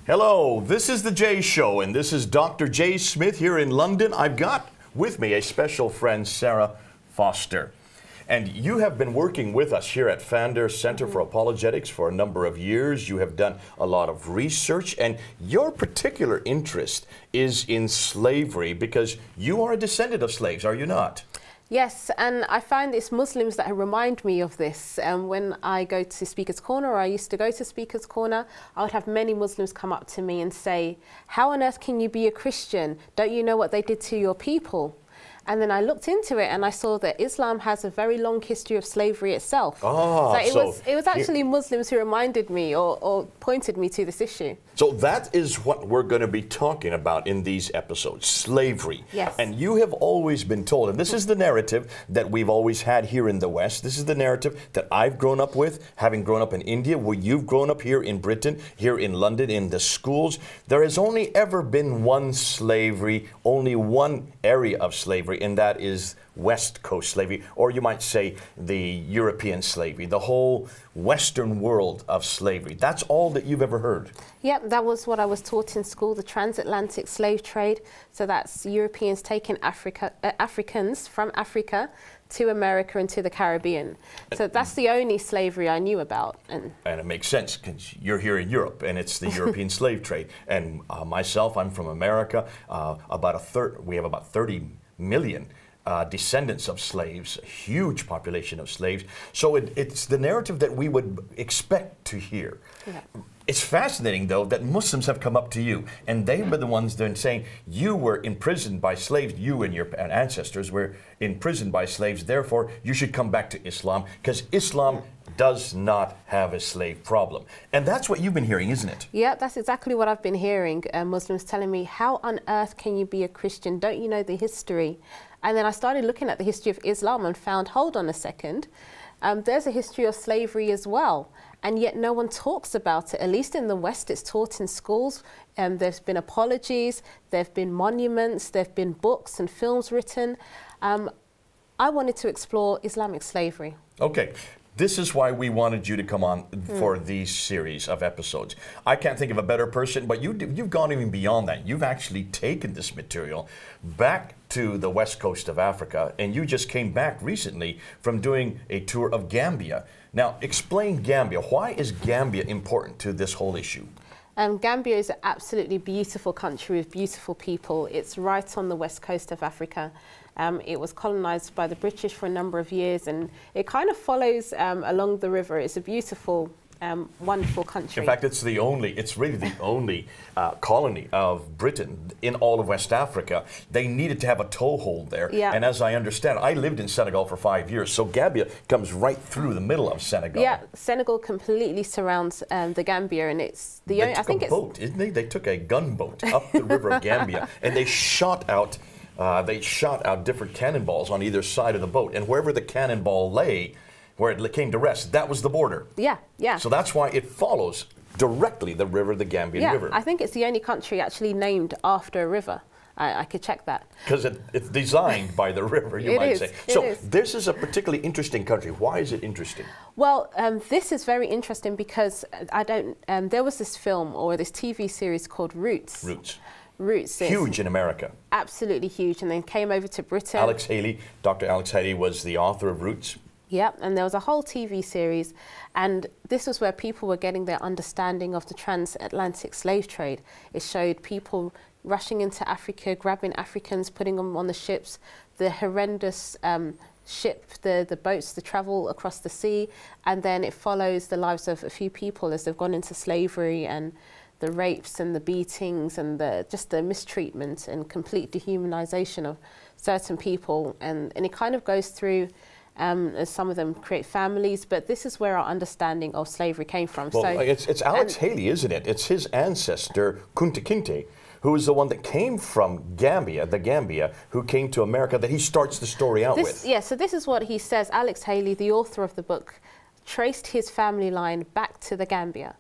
Hello, this is the Jay Show, and this is Dr. Jay Smith here in London. I've got with me a special friend, Sarah Foster. And you have been working with us here at Fander Center for Apologetics for a number of years. You have done a lot of research, and your particular interest is in slavery because you are a descendant of slaves, are you not? Yes, and I find it's Muslims that remind me of this. When I go to Speaker's Corner, or I used to go to Speaker's Corner, I would have many Muslims come up to me and say, "How on earth can you be a Christian? Don't you know what they did to your people?" And then I looked into it and I saw that Islam has a very long history of slavery itself. So it was actually Muslims who reminded me or pointed me to this issue. So that is what we're going to be talking about in these episodes, slavery. Yes. And you have always been told, and this is the narrative that we've always had here in the West. This is the narrative that I've grown up with, having grown up in India, where you've grown up here in Britain, here in London, in the schools. There has only ever been one slavery, only one area of slavery, and that is West Coast slavery, or you might say the European slavery, the whole Western world of slavery. That's all that you've ever heard. Yep, that was what I was taught in school, the transatlantic slave trade. So that's Europeans taking Africans from Africa to America and to the Caribbean. So that's the only slavery I knew about. And it makes sense because you're here in Europe and it's the European slave trade. And myself, I'm from America. We have about 30 million descendants of slaves, a huge population of slaves. So it's the narrative that we would expect to hear. Yeah. It's fascinating, though, that Muslims have come up to you, and they were the ones then saying, you were imprisoned by slaves, you and your ancestors were imprisoned by slaves, therefore you should come back to Islam, because Islam does not have a slave problem. And that's what you've been hearing, isn't it? Yeah, that's exactly what I've been hearing. Muslims telling me, how on earth can you be a Christian? Don't you know the history? And then I started looking at the history of Islam and found, hold on a second, there's a history of slavery as well. And yet no one talks about it. At least in the West, it's taught in schools. There's been apologies, there have been monuments, there have been books and films written. I wanted to explore Islamic slavery. Okay. This is why we wanted you to come on for these series of episodes. I can't think of a better person, but you've gone even beyond that. You've actually taken this material back to the west coast of Africa, and you just came back recently from doing a tour of Gambia. Now, explain Gambia. Why is Gambia important to this whole issue? Gambia is an absolutely beautiful country with beautiful people. It's right on the west coast of Africa. It was colonized by the British for a number of years, and it kind of follows along the river. It's a beautiful, wonderful country. In fact, it's really the only colony of Britain in all of West Africa. They needed to have a toehold there. Yeah. And as I understand, I lived in Senegal for 5 years, so Gambia comes right through the middle of Senegal. Yeah, Senegal completely surrounds the Gambia, and it's the only. I think it's a boat, isn't they? They took a gunboat up the river of Gambia, and they shot out. Different cannonballs on either side of the boat, and wherever the cannonball lay, where it came to rest, that was the border. Yeah, yeah. So that's why it follows directly the river, the Gambian River. I think it's the only country actually named after a river. I could check that. Because it's designed by the river, you might say. So this is a particularly interesting country. Why is it interesting? Well, this is very interesting because there was this film or this TV series called Roots. Roots. Huge in America. Absolutely huge, and then came over to Britain. Dr. Alex Haley was the author of Roots. Yep, and there was a whole TV series, and this was where people were getting their understanding of the transatlantic slave trade. It showed people rushing into Africa, grabbing Africans, putting them on the ships, the horrendous the boats, the travel across the sea, and then it follows the lives of a few people as they've gone into slavery, and the rapes and the beatings and just the mistreatment and complete dehumanization of certain people. And it kind of goes through, as some of them create families, but this is where our understanding of slavery came from. Well, so it's Alex Haley, isn't it? It's his ancestor, Kunta Kinte, who is the one that came from Gambia, who came to America, that he starts the story out with. Yeah, so this is what he says. Alex Haley, the author of the book, traced his family line back to the Gambia.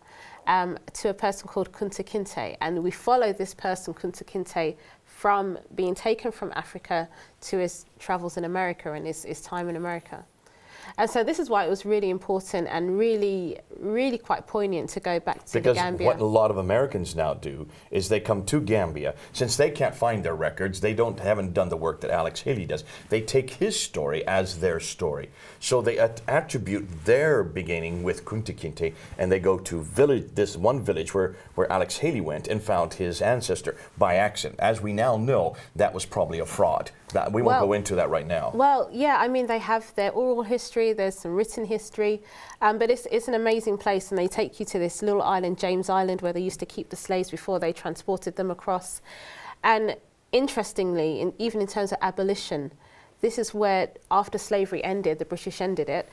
To a person called Kunta Kinte, and we follow this person, Kunta Kinte, from being taken from Africa to his travels in America and his time in America. And so this is why it was really important and really, really quite poignant to go back to the Gambia. Because what a lot of Americans now do is they come to Gambia. Since they can't find their records, they haven't done the work that Alex Haley does. They take his story as their story. So they attribute their beginning with Kunta Kinte, and they go to this one village where Alex Haley went and found his ancestor by accident. As we now know, that was probably a fraud. We won't go into that right now. Well, yeah, I mean, they have their oral history, there's some written history, but it's an amazing place, and they take you to this little island, James Island, where they used to keep the slaves before they transported them across. And interestingly, even in terms of abolition, this is where, after slavery ended, the British ended it,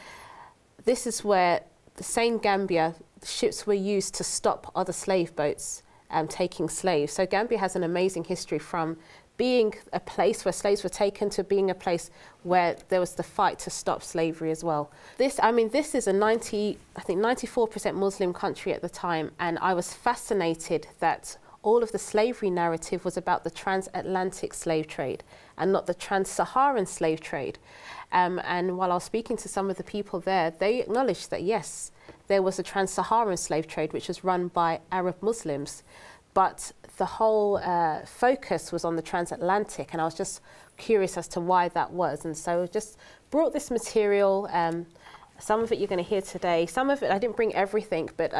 this is where the same Gambia, ships were used to stop other slave boats taking slaves. So Gambia has an amazing history from being a place where slaves were taken to being a place where there was the fight to stop slavery as well. This is a 94% Muslim country at the time, and I was fascinated that all of the slavery narrative was about the transatlantic slave trade and not the trans-Saharan slave trade. And while I was speaking to some of the people there, they acknowledged that yes, there was a trans-Saharan slave trade which was run by Arab Muslims, but the whole focus was on the transatlantic, and I was just curious as to why that was. And so I just brought this material. Some of it you're going to hear today. Some of it, I didn't bring everything, but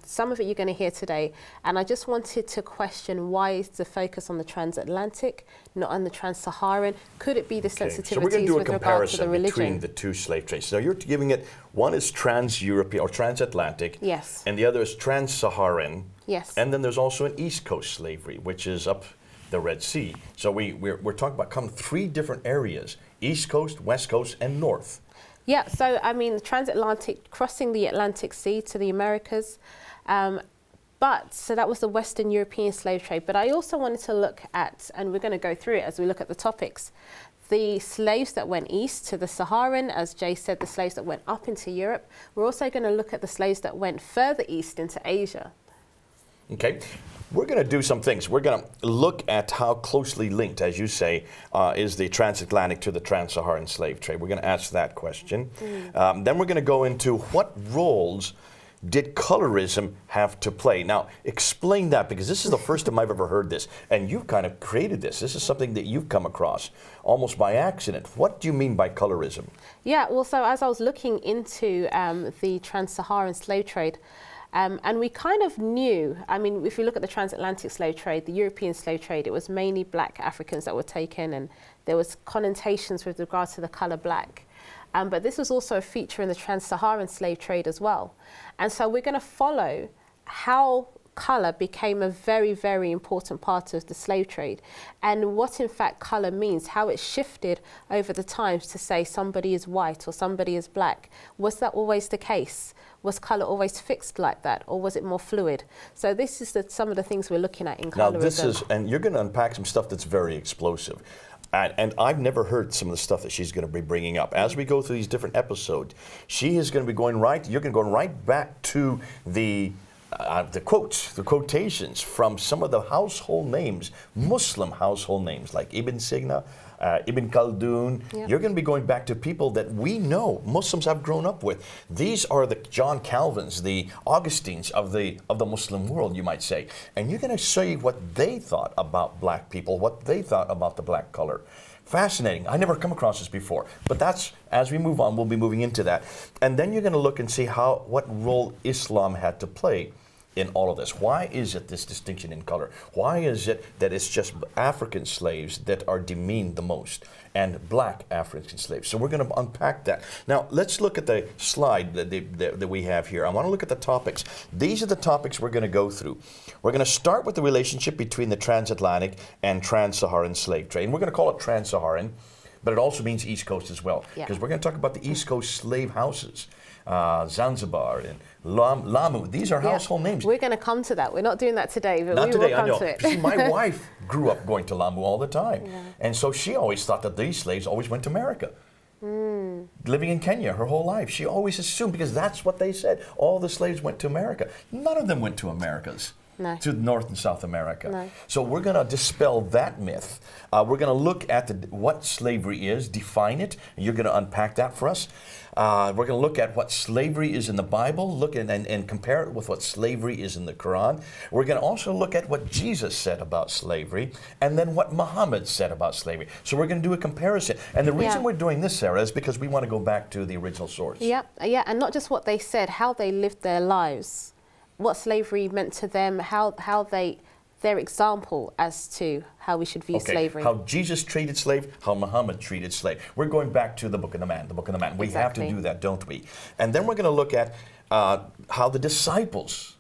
some of it you're going to hear today. And I just wanted to question, why is the focus on the transatlantic, not on the trans-Saharan? Could it be the sensitivities with regard to the religion? Between the two slave trades. So you're giving it, one is trans-European or transatlantic. Yes. And the other is trans-Saharan. Yes. And then there's also an East Coast slavery, which is up the Red Sea. So we're talking about three different areas: East Coast, West Coast, and North. Yeah, so I mean, the transatlantic, crossing the Atlantic Sea to the Americas. So that was the Western European slave trade. But I also wanted to look at, and we're going to go through it as we look at the topics, the slaves that went east to the Saharan, as Jay said, the slaves that went up into Europe. We're also going to look at the slaves that went further east into Asia. Okay, we're going to do some things. We're going to look at how closely linked, as you say, is the transatlantic to the trans-Saharan slave trade. We're going to ask that question. Then we're going to go into what roles did colorism have to play? Now, explain that, because this is the first time I've ever heard this, and you've kind of created this. This is something that you've come across almost by accident. What do you mean by colorism? Yeah, well, so as I was looking into the trans-Saharan slave trade, and we kind of knew, I mean, if you look at the transatlantic slave trade, the European slave trade, it was mainly black Africans that were taken, and there was connotations with regard to the colour black. But this was also a feature in the trans-Saharan slave trade as well. And so we're going to follow how colour became a very, very important part of the slave trade, and what in fact colour means, how it shifted over the times to say somebody is white or somebody is black. Was that always the case? Was colour always fixed like that, or was it more fluid? So this is some of the things we're looking at in colorism. Now this is, and you're going to unpack some stuff that's very explosive. And I've never heard some of the stuff that she's going to be bringing up. As we go through these different episodes, she is going to be going right, you're going to go right back to the quotes, the quotations from some of the household names, Muslim household names, like Ibn Sina, Ibn Khaldun. Yep. You're going to be going back to people that we know, Muslims have grown up with. These are the John Calvins, the Augustines of the Muslim world, you might say. And you're going to say what they thought about black people, what they thought about the black color. Fascinating. I never come across this before. But that's, as we move on, we'll be moving into that. And then you're going to look and see what role Islam had to play in all of this. Why is it this distinction in color? Why is it that it's just African slaves that are demeaned the most and black African slaves? So we're going to unpack that. Now, let's look at the slide that we have here. I want to look at the topics. These are the topics we're going to go through. We're going to start with the relationship between the transatlantic and trans-Saharan slave trade. And we're going to call it trans-Saharan, but it also means East Coast as well. Because we're going to talk about the East Coast slave houses. Zanzibar and Lamu. These are household names. We're going to come to that. We're not doing that today, but we will come to it. See, my wife grew up going to Lamu all the time. Yeah. And so she always thought that these slaves always went to America. Living in Kenya her whole life, she always assumed, because that's what they said, all the slaves went to America. None of them went to Americas. to North and South America. No. So we're going to dispel that myth. We're going to look at what slavery is, define it. You're going to unpack that for us. We're going to look at what slavery is in the Bible, look at, and compare it with what slavery is in the Quran. We're going to also look at what Jesus said about slavery, and then what Muhammad said about slavery. So we're going to do a comparison. And the reason we're doing this, Sarah, is because we want to go back to the original source. Yeah, and not just what they said, how they lived their lives, what slavery meant to them, their example as to how we should view slavery. How Jesus treated slave, how Muhammad treated slave. We're going back to the Book of the Man, We have to do that, don't we? And then we're going to look at how the disciples,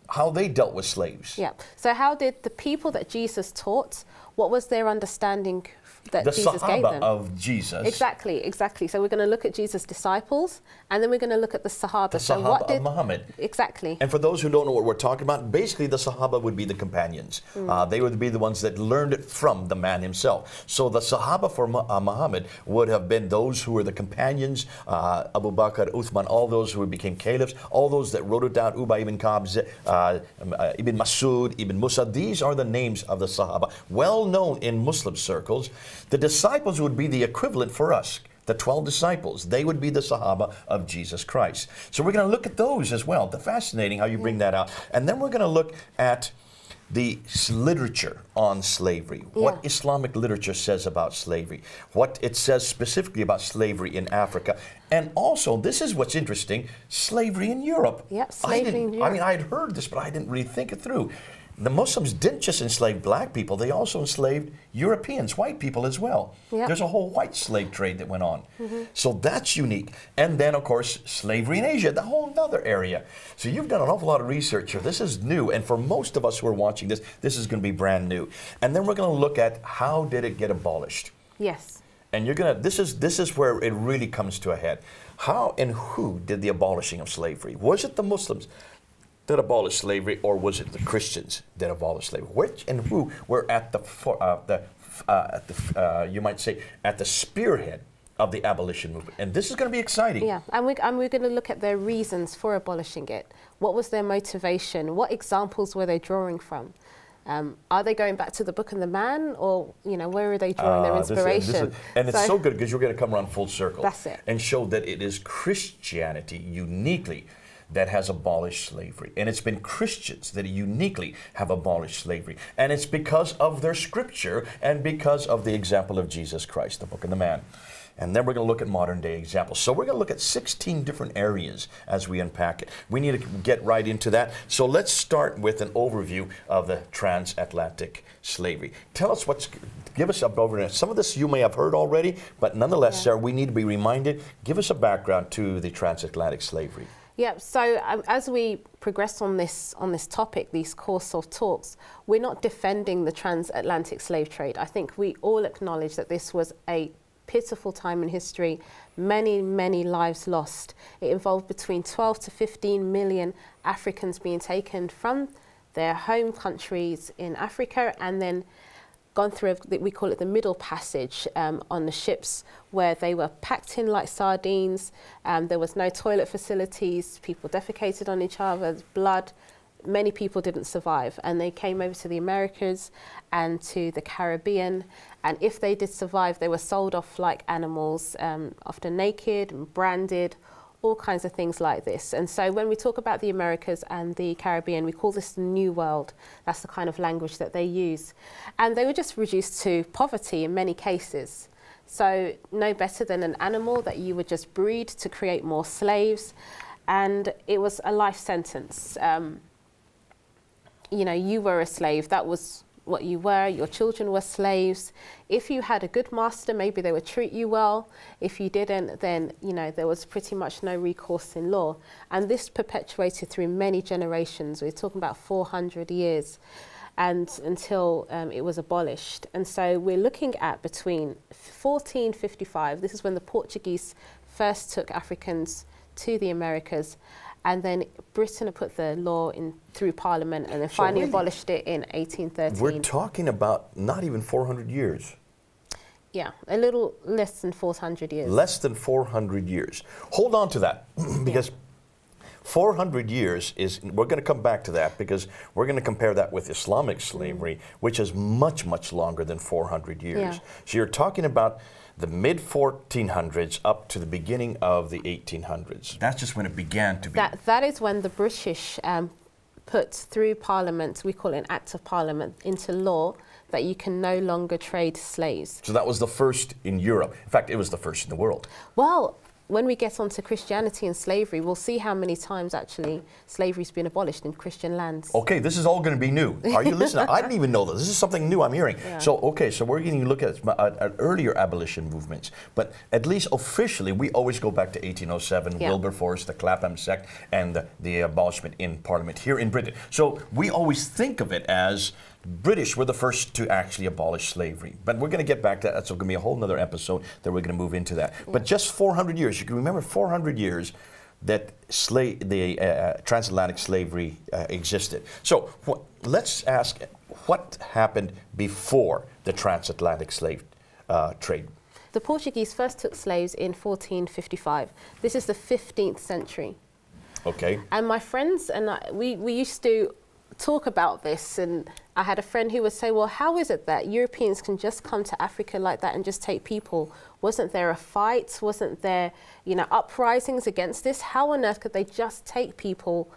how they dealt with slaves. Yeah. So how did the people that Jesus taught, what was their understanding that Jesus gave them? The Sahaba of Jesus. Exactly. So we're going to look at Jesus' disciples, and then we're going to look at the Sahaba. The Sahaba of Muhammad. Exactly. And for those who don't know what we're talking about, basically the Sahaba would be the companions. They would be the ones that learned it from the man himself. So the Sahaba for Muhammad would have been those who were the companions, Abu Bakr, Uthman, all those who became caliphs, all those that wrote it down, Ubay ibn Ka'b, Ibn Masud, Ibn Musa. These are the names of the Sahaba, well known in Muslim circles. The disciples would be the equivalent for us, the 12 disciples. They would be the Sahaba of Jesus Christ. So we're going to look at those as well. Fascinating how you bring that out. And then we're going to look at the literature on slavery, what Islamic literature says about slavery, what it says specifically about slavery in Africa, and also, this is what's interesting, slavery in Europe. Yep, slavery in Europe. I mean, I'd heard this, but I didn't really think it through. The Muslims didn't just enslave black people, they also enslaved Europeans, white people as well. Yep. There's a whole white slave trade that went on. So that's unique. And then, of course, slavery in Asia, the whole other area. So you've done an awful lot of research here. This is new, and for most of us who are watching this, this is going to be brand new. And then we're going to look at how did it get abolished. Yes. And you're going to, this is where it really comes to a head. How and who did the abolishing of slavery? Was it the Muslims that abolished slavery, or was it the Christians that abolished slavery? Which and who were at you might say, at the spearhead of the abolition movement? And this is going to be exciting. Yeah, and we're going to look at their reasons for abolishing it. What was their motivation? What examples were they drawing from? Are they going back to the Book of the Man, or where are they drawing their inspiration? It's so good because you're going to come around full circle. That's it. And show that it is Christianity uniquely that has abolished slavery. And it's been Christians that uniquely have abolished slavery. And it's because of their scripture and because of the example of Jesus Christ, the Book of the Man. And then we're going to look at modern day examples. So we're going to look at 16 different areas as we unpack it. We need to get right into that. So let's start with an overview of the transatlantic slavery. Tell us give us a overview. Some of this you may have heard already, but nonetheless, Sarah, we need to be reminded. Give us a background to the transatlantic slavery. Yeah, so as we progress on this topic, these course of talks, we're not defending the transatlantic slave trade. I think we all acknowledge that this was a pitiful time in history, many, many lives lost. It involved between 12 to 15 million Africans being taken from their home countries in Africa and then gone through, we call it the Middle Passage, on the ships, where they were packed in like sardines. There was no toilet facilities, people defecated on each other's blood. Many people didn't survive, and they came over to the Americas and to the Caribbean, and if they did survive, they were sold off like animals, often naked and branded, all kinds of things like this. And so when we talk about the Americas and the Caribbean, we call this the New World. That's the kind of language that they use. And they were just reduced to poverty in many cases. So no better than an animal that you would just breed to create more slaves. And it was a life sentence. You were a slave, that was what you were, your children were slaves. If you had a good master, maybe they would treat you well. If you didn't, then there was pretty much no recourse in law. And this perpetuated through many generations. We're talking about 400 years and until it was abolished. And so we're looking at between 1455, this is when the Portuguese first took Africans to the Americas, and then Britain put the law in through Parliament and then finally abolished it in 1813. We're talking about not even 400 years. Yeah, a little less than 400 years. Less than 400 years. Hold on to that, because 400 years is, we're going to come back to that because we're going to compare that with Islamic slavery, which is much, much longer than 400 years. Yeah. So you're talking about the mid-1400s up to the beginning of the 1800s. That's just when it began to be. That is when the British put through Parliament, we call it an Act of Parliament, into law that you can no longer trade slaves. So that was the first in Europe. In fact, it was the first in the world. Well, when we get onto Christianity and slavery, we'll see how many times actually slavery's been abolished in Christian lands. Okay, this is all going to be new. Are you listening? I didn't even know this. This is something new I'm hearing. Yeah. So, okay, so we're going to look at earlier abolition movements. But at least officially, we always go back to 1807, Wilberforce, the Clapham sect, and the abolishment in Parliament here in Britain. So we always think of it as British were the first to actually abolish slavery. But we're going to get back to that. So it's going to be a whole nother episode that we're going to move into that. Yeah. But just 400 years, you can remember 400 years that the transatlantic slavery existed. So let's ask, what happened before the transatlantic slave trade? The Portuguese first took slaves in 1455. This is the 15th century. Okay. And my friends and I, we used to talk about this, and I had a friend who would say, well, how is it that Europeans can just come to Africa like that and just take people? Wasn't there a fight? Wasn't there, you know, uprisings against this? How on earth could they just take people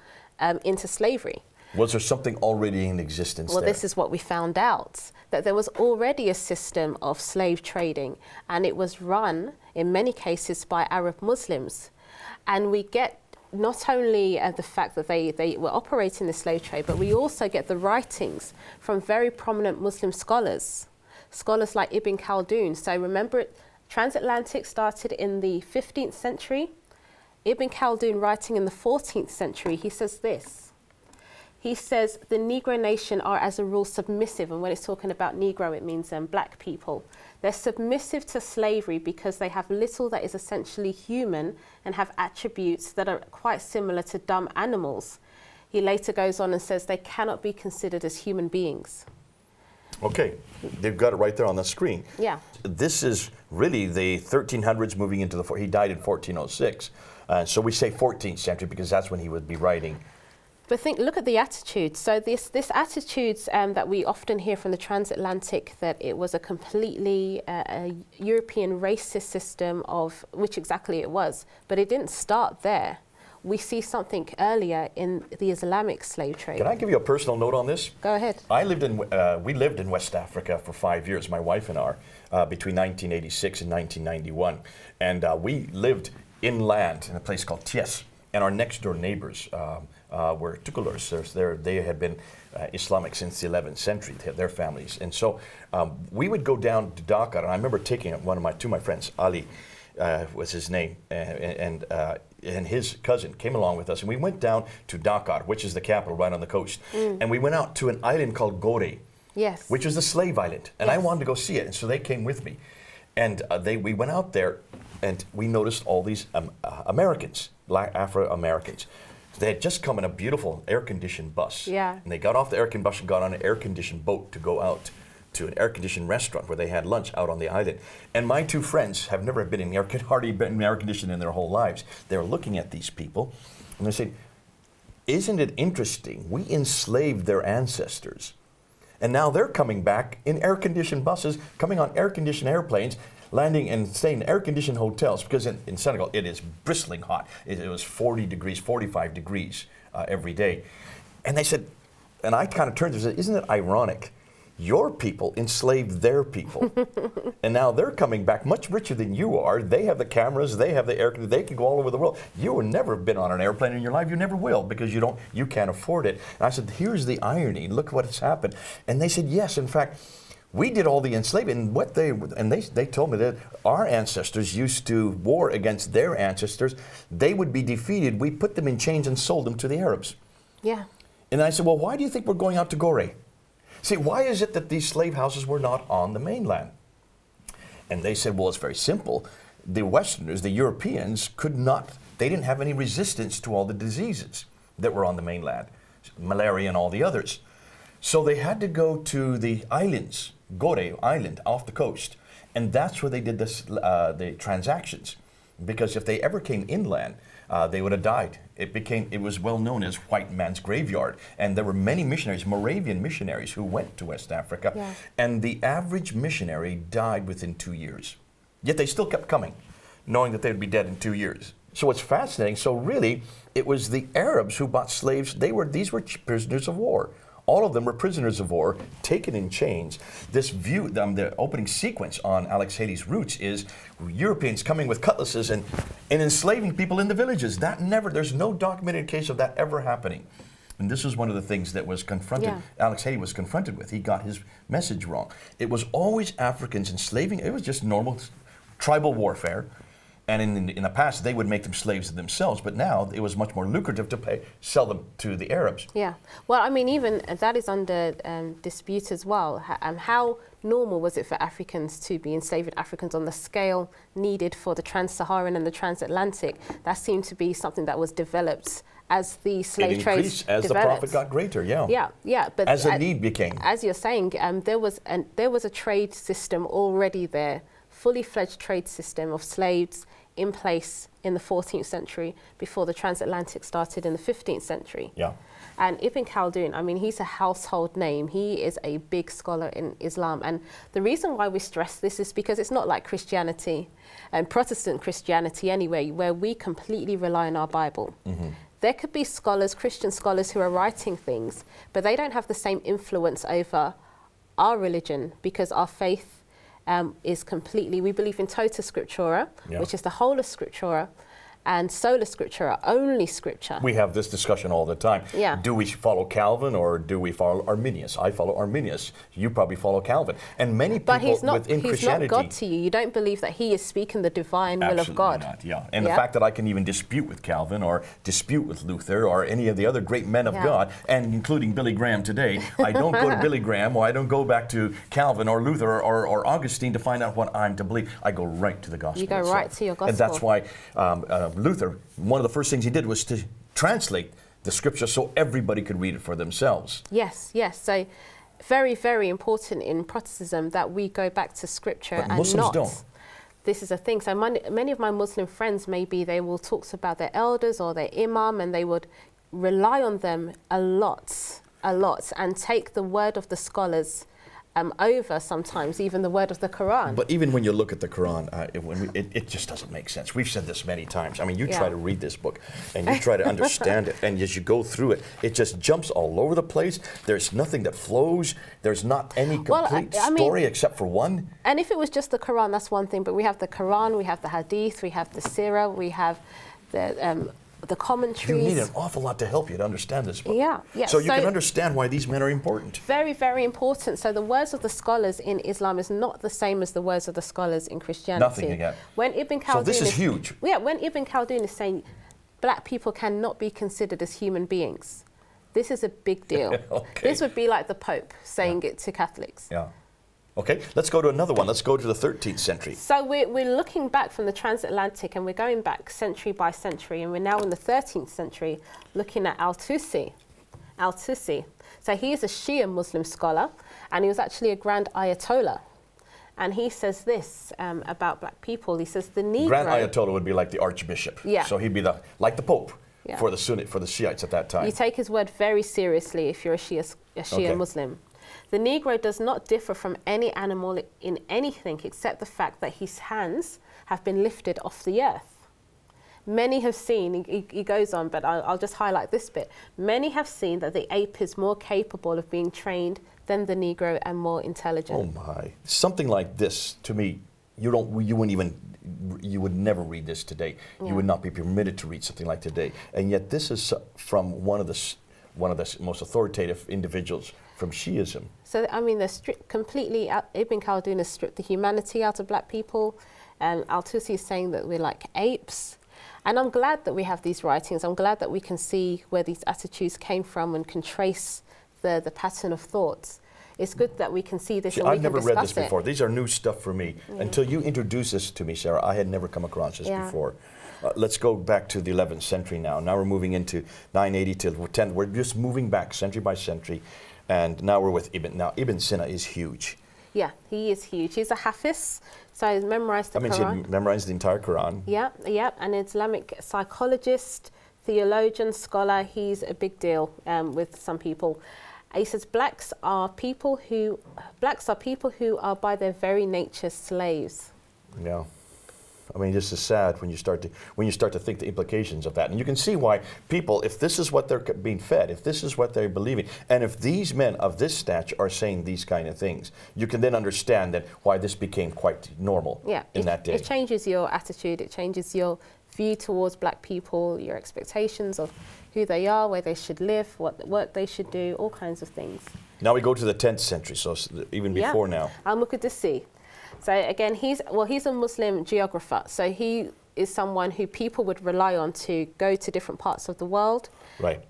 into slavery? Was there something already in existence Well, there? this is what we found out, that there was already a system of slave trading, and it was run in many cases by Arab Muslims. And we get not only the fact that they were operating the slave trade, but we also get the writings from very prominent Muslim scholars like Ibn Khaldun. So remember, transatlantic started in the 15th century. Ibn Khaldun, writing in the 14th century, he says this. He says, the Negro nation are as a rule submissive, and when it's talking about Negro, it means black people. They're submissive to slavery because they have little that is essentially human and have attributes that are quite similar to dumb animals. He later goes on and says they cannot be considered as human beings. Okay, they've got it right there on the screen. Yeah. This is really the 1300s moving into the, he died in 1406. So we say 14th century because that's when he would be writing. But look at the attitude. So this attitudes that we often hear from the transatlantic, that it was a completely a European racist system, of which exactly it was. But it didn't start there. We see something earlier in the Islamic slave trade. Can I give you a personal note on this? Go ahead. We lived in West Africa for 5 years, my wife and I, between 1986 and 1991. And we lived inland in a place called Thiès. And our next door neighbors were Colorism. They had been Islamic since the 11th century, their families. And so we would go down to Dakar, and I remember taking two of my friends, Ali was his name, and his cousin came along with us, and we went down to Dakar, which is the capital right on the coast. And we went out to an island called Gore, yes, which is the slave island. And I wanted to go see it, and so they came with me. And we went out there, and we noticed all these Americans, Black Afro-Americans. They had just come in a beautiful air-conditioned bus. Yeah. And they got off the air-conditioned bus and got on an air-conditioned boat to go out to an air-conditioned restaurant where they had lunch out on the island. And my two friends have never been in hardly been air-conditioned in their whole lives. They were looking at these people, and they said, isn't it interesting? We enslaved their ancestors. And now they're coming back in air-conditioned buses, coming on air-conditioned airplanes, landing and staying in air-conditioned hotels, because in Senegal it is bristling hot. It was 40 degrees, 45 degrees every day. And they said, and I kind of turned to them and said, isn't it ironic? Your people enslaved their people. And now they're coming back much richer than you are. They have the cameras, they have the air conditioning, they can go all over the world. You have never been on an airplane in your life, you never will, because you can't afford it. And I said, here's the irony, look what has happened. And they said, yes, in fact, we did all the enslaving, and they told me that our ancestors used to war against their ancestors. They would be defeated. We put them in chains and sold them to the Arabs. Yeah. And I said, well, why do you think we're going out to Gore? See, why is it that these slave houses were not on the mainland? And they said, well, it's very simple. The Westerners, the Europeans, they didn't have any resistance to all the diseases that were on the mainland, malaria and all the others. So they had to go to the islands, Gore Island, off the coast. And that's where they did the transactions. Because if they ever came inland, they would have died. It was well known as white man's graveyard. And there were many missionaries, Moravian missionaries, who went to West Africa. Yeah. And the average missionary died within 2 years. Yet they still kept coming, knowing that they'd be dead in 2 year. So it's fascinating. So really, it was the Arabs who bought slaves. These were prisoners of war. All of them were prisoners of war, taken in chains. This view, the opening sequence on Alex Haley's Roots is Europeans coming with cutlasses and enslaving people in the villages. There's no documented case of that ever happening. And this is one of the things that was confronted, Alex Haley was confronted with. He got his message wrong. It was always Africans enslaving. It was just normal tribal warfare. And in the past, they would make them slaves of themselves, but now it was much more lucrative to sell them to the Arabs. Yeah. Well, I mean, even that is under dispute as well. How normal was it for Africans to be enslaving Africans on the scale needed for the Trans-Saharan and the Transatlantic? That seemed to be something that was developed as the slave trade developed. As the profit got greater, Yeah. But as the need became. As you're saying, there was a trade system already there, fully fledged trade system of slaves in place in the 14th century before the transatlantic started in the 15th century. Yeah. And Ibn Khaldun, I mean, he's a household name. He is a big scholar in Islam. And the reason why we stress this is because it's not like Christianity, and Protestant Christianity anyway, where we completely rely on our Bible. Mm-hmm. There could be scholars, Christian scholars, who are writing things, but they don't have the same influence over our religion because our faith is completely, we believe in tota scriptura, which is the whole of scriptura, and sola scriptura, only scripture. We have this discussion all the time. Yeah. Do we follow Calvin or do we follow Arminius? I follow Arminius. You probably follow Calvin. And many people within Christianity... But he's not God to you. You don't believe that he is speaking the divine will of God. Absolutely not, And the fact that I can even dispute with Calvin or dispute with Luther or any of the other great men of God, and including Billy Graham today, I don't go to Billy Graham or I don't go back to Calvin or Luther or Augustine to find out what I'm to believe. I go right to the gospel You go itself. right to your gospel. And that's why Luther, one of the first things he did was to translate the scripture so everybody could read it for themselves. Yes. So very, very important in Protestantism that we go back to scripture but and Muslims not. Don't. This is a thing. So many of my Muslim friends, maybe they will talk about their elders or their imam and they would rely on them a lot, and take the word of the scholars over sometimes even the word of the Quran. But even when you look at the Quran, it just doesn't make sense. We've said this many times. I mean, you try to read this book and you try to understand it, and as you go through it, it just jumps all over the place. There's nothing that flows. There's not any complete story except for one. And if it was just the Quran, that's one thing, but we have the Quran, we have the Hadith, we have the Sirah, we have the commentaries. You need an awful lot to help you to understand this book. Yeah. So you can understand why these men are important. Very, very important. So the words of the scholars in Islam is not the same as the words of the scholars in Christianity. Nothing again. When Ibn Khaldun so this is huge. Yeah, when Ibn Khaldun is saying black people cannot be considered as human beings, this is a big deal. Okay. This would be like the Pope saying it to Catholics. Yeah. Okay, let's go to another one. Let's go to the 13th century. So we're looking back from the transatlantic and we're going back century by century, and we're now in the 13th century looking at Al-Tusi. So he is a Shia Muslim scholar, and he was actually a Grand Ayatollah. And he says this about black people. He says the Negro... Grand Ayatollah would be like the Archbishop. Yeah. So he'd be like the Pope for the Sunni, for the Shiites at that time. You take his word very seriously if you're a Shia Muslim. The Negro does not differ from any animal in anything except the fact that his hands have been lifted off the earth. Many have seen, he goes on, but I'll just highlight this bit. Many have seen that the ape is more capable of being trained than the Negro and more intelligent. Oh my. Something like this, to me, you would never read this today. Yeah. You would not be permitted to read something like today. And yet this is from one of the most authoritative individuals from Shiism. So, I mean, they're completely, Ibn Khaldun has stripped the humanity out of black people. Al-Tusi is saying that we're like apes. And I'm glad that we have these writings. I'm glad that we can see where these attitudes came from and can trace the pattern of thoughts. It's good that we can see this and we can discuss it. I've never read this before. These are new stuff for me. Yeah. Until you introduced this to me, Sarah, I had never come across this before. Let's go back to the 11th century now. Now we're moving into 980 to 10. We're just moving back century by century. And now we're with Ibn. Now, Ibn Sina is huge. Yeah, he is huge. He's a Hafiz, so he's memorized the Quran. That means he memorized the entire Quran. Yeah, yeah, an Islamic psychologist, theologian, scholar. He's a big deal with some people. He says blacks are people who are by their very nature slaves. Yeah. I mean, this is sad when you start to think the implications of that. And you can see why people, if this is what they're being fed, if this is what they're believing, and if these men of this stature are saying these kind of things, you can then understand that why this became quite normal in that day. It changes your attitude, it changes your view towards black people, your expectations of who they are, where they should live, what work they should do, all kinds of things. Now we go to the 10th century, so even before now. Al-Muqaddasi. So again, he's a Muslim geographer. So he is someone who people would rely on to go to different parts of the world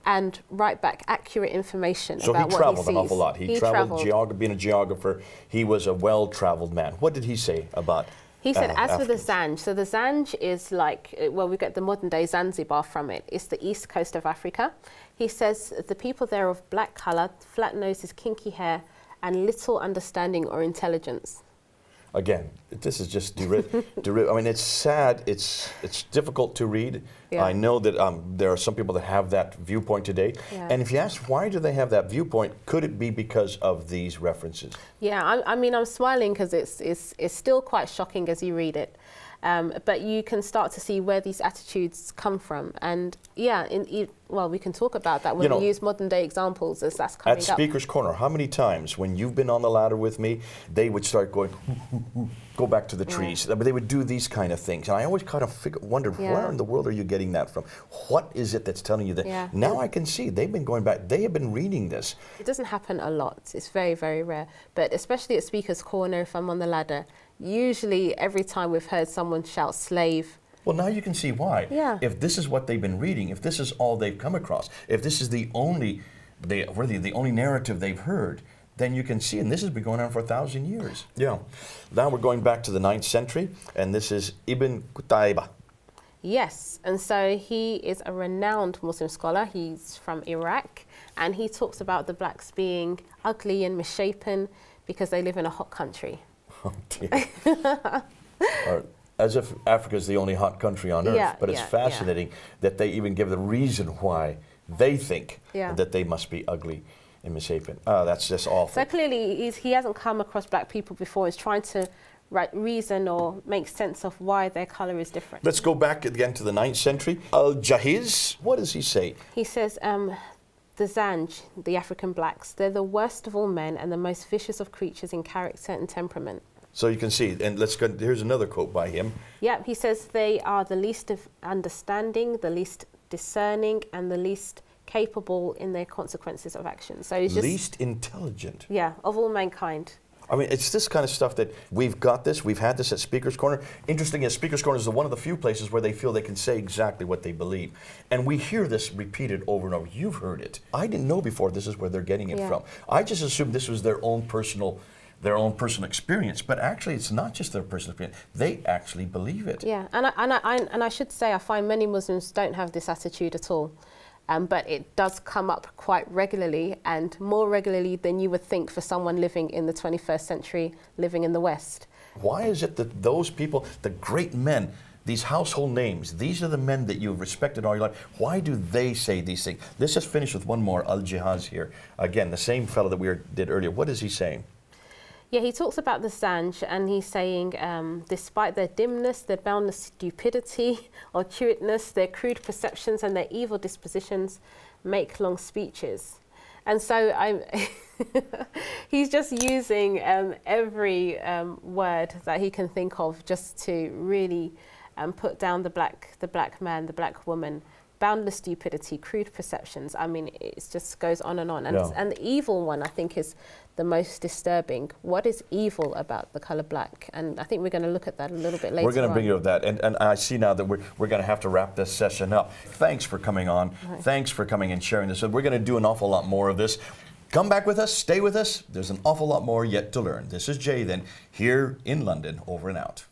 and write back accurate information about what he sees. So he traveled an awful lot. He traveled, being a geographer, he was a well-traveled man. What did he say about He said, as for the Zanj, so the Zanj is like, well, we get the modern day Zanzibar from it. It's the east coast of Africa. He says the people there of black colour, flat noses, kinky hair, and little understanding or intelligence. Again, this is just I mean, it's sad. It's difficult to read. Yeah. I know that there are some people that have that viewpoint today. Yeah. And if you ask why do they have that viewpoint, could it be because of these references? Yeah, I mean, I'm smiling because it's still quite shocking as you read it. But you can start to see where these attitudes come from. And yeah, well, we can talk about that when we use modern day examples as that's coming up. At Speaker's Corner, how many times when you've been on the ladder with me, they would start going, go back to the trees. But they would do these kind of things. And I always kind of wondered, where in the world are you getting that from? What is it that's telling you that? Yeah. Now I can see they've been going back. They have been reading this. It doesn't happen a lot. It's very, very rare. But especially at Speaker's Corner, if I'm on the ladder, usually every time we've heard someone shout slave. Well, now you can see why. Yeah. If this is what they've been reading, if this is all they've come across, if this is the only narrative they've heard, then you can see, and this has been going on for 1,000 years. Yeah. Now we're going back to the 9th century, and this is Ibn Qutayba. Yes, and so he is a renowned Muslim scholar. He's from Iraq, and he talks about the blacks being ugly and misshapen because they live in a hot country. Oh dear. As if Africa is the only hot country on earth, but it's fascinating that they even give the reason why they think that they must be ugly and misshapen. That's just awful. So clearly he hasn't come across black people before. He's trying to reason or make sense of why their colour is different. Let's go back again to the 9th century. Al-Jahiz, what does he say? He says, the Zanj, the African blacks, they're the worst of all men and the most vicious of creatures in character and temperament. So you can see, and let's go, here's another quote by him. Yeah, he says they are the least of understanding, the least discerning, and the least capable in their consequences of action. So he's just least intelligent. Yeah, of all mankind. I mean, it's this kind of stuff that we've got this, we've had this at Speaker's Corner. Interesting, as Speaker's Corner is one of the few places where they feel they can say exactly what they believe. And we hear this repeated over and over. You've heard it. I didn't know before this is where they're getting it from. I just assumed this was their own personal experience, but actually it's not just their personal experience. They actually believe it. Yeah, and I should say I find many Muslims don't have this attitude at all. But it does come up quite regularly, and more regularly than you would think for someone living in the 21st century, living in the West. Why is it that those people, the great men, these household names, these are the men that you've respected all your life, why do they say these things? Let's just finish with one more, Al-Jihaz here. Again, the same fellow that we did earlier. What is he saying? Yeah, he talks about the Zanj, and he's saying, despite their dimness, their boundless stupidity or crudeness, their crude perceptions and their evil dispositions make long speeches. And so he's just using every word that he can think of just to really put down the black man, the black woman. Boundless stupidity, crude perceptions. I mean, it just goes on and on. And the evil one, I think, is the most disturbing. What is evil about the colour black? And I think we're going to look at that a little bit later. We're going to bring you to that. And I see now that we're going to have to wrap this session up. Thanks for coming on. Right. Thanks for coming and sharing this. So we're going to do an awful lot more of this. Come back with us. Stay with us. There's an awful lot more yet to learn. This is Jay then, here in London, over and out.